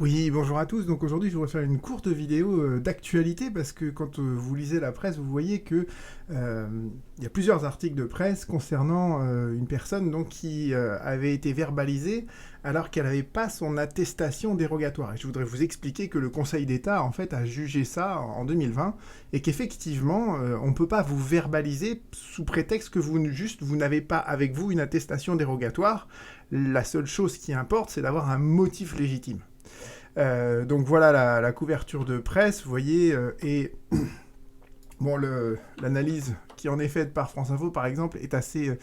Oui, bonjour à tous. Donc aujourd'hui, je voudrais faire une courte vidéo d'actualité parce que quand vous lisez la presse, vous voyez que euh, il y a plusieurs articles de presse concernant une personne donc qui avait été verbalisée alors qu'elle n'avait pas son attestation dérogatoire. Et je voudrais vous expliquer que le Conseil d'État en fait a jugé ça en 2020 et qu'effectivement, on ne peut pas vous verbaliser sous prétexte que vous n'avez pas avec vous une attestation dérogatoire. La seule chose qui importe, c'est d'avoir un motif légitime. Donc voilà la couverture de presse, vous voyez, et bon, l'analyse qui en est faite par France Info, par exemple, est assez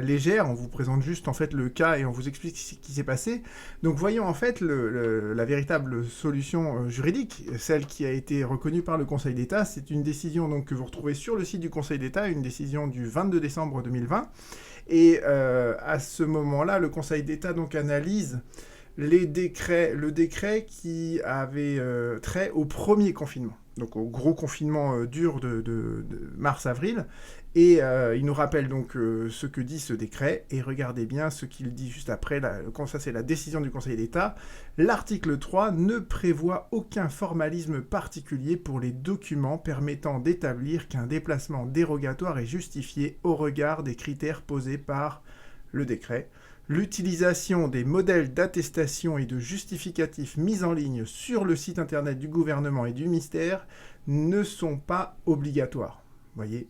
légère. On vous présente juste en fait le cas et on vous explique ce qui s'est passé. Donc voyons en fait la véritable solution juridique, celle qui a été reconnue par le Conseil d'État. C'est une décision donc que vous retrouvez sur le site du Conseil d'État, une décision du 22 décembre 2020. Et à ce moment-là, le Conseil d'État donc analyse le décret qui avait trait au premier confinement, donc au gros confinement dur de mars-avril. Et il nous rappelle donc ce que dit ce décret, et regardez bien ce qu'il dit juste après, ça c'est la décision du Conseil d'État. L'article 3 ne prévoit aucun formalisme particulier pour les documents permettant d'établir qu'un déplacement dérogatoire est justifié au regard des critères posés par le décret. L'utilisation des modèles d'attestation et de justificatifs mis en ligne sur le site internet du gouvernement et du ministère ne sont pas obligatoires. Voyez.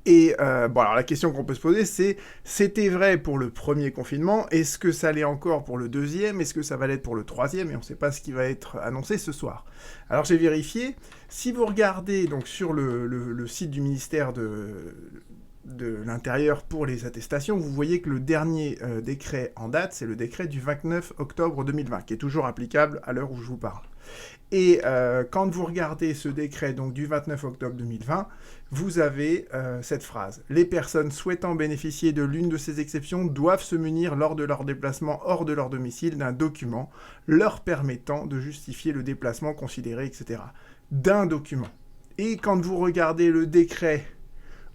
Et bon, alors la question qu'on peut se poser, c'est c'était vrai pour le premier confinement, est-ce que ça l'est encore pour le deuxième, est-ce que ça va l'être pour le troisième, et on ne sait pas ce qui va être annoncé ce soir. Alors j'ai vérifié, si vous regardez donc sur le site du ministère de l'Intérieur pour les attestations, vous voyez que le dernier décret en date, c'est le décret du 29 octobre 2020, qui est toujours applicable à l'heure où je vous parle. Et quand vous regardez ce décret donc, du 29 octobre 2020, vous avez cette phrase. Les personnes souhaitant bénéficier de l'une de ces exceptions doivent se munir lors de leur déplacement hors de leur domicile d'un document leur permettant de justifier le déplacement considéré, etc. D'un document. Et quand vous regardez le décret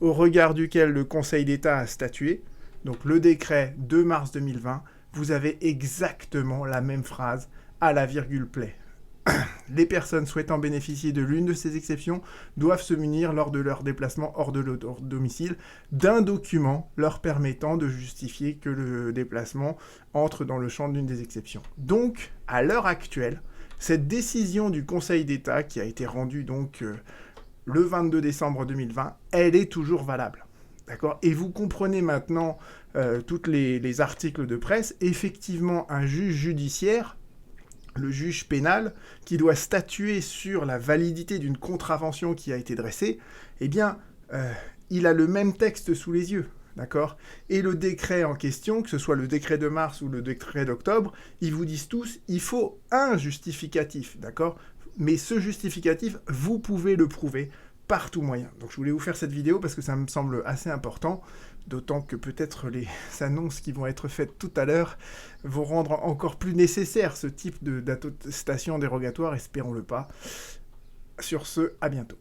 au regard duquel le Conseil d'État a statué, donc le décret 2 mars 2020, vous avez exactement la même phrase à la virgule près. Les personnes souhaitant bénéficier de l'une de ces exceptions doivent se munir lors de leur déplacement hors de leur domicile d'un document leur permettant de justifier que le déplacement entre dans le champ d'une des exceptions. Donc, à l'heure actuelle, cette décision du Conseil d'État qui a été rendue donc le 22 décembre 2020, elle est toujours valable. D'accord. Et vous comprenez maintenant tous les articles de presse. Effectivement, un juge judiciaire, le juge pénal, qui doit statuer sur la validité d'une contravention qui a été dressée, eh bien, il a le même texte sous les yeux. D'accord. Et le décret en question, que ce soit le décret de mars ou le décret d'octobre, ils vous disent tous, il faut un justificatif. D'accord. Mais ce justificatif, vous pouvez le prouver par tout moyen. Donc je voulais vous faire cette vidéo parce que ça me semble assez important, d'autant que peut-être les annonces qui vont être faites tout à l'heure vont rendre encore plus nécessaire ce type d'attestation dérogatoire, espérons-le pas. Sur ce, à bientôt.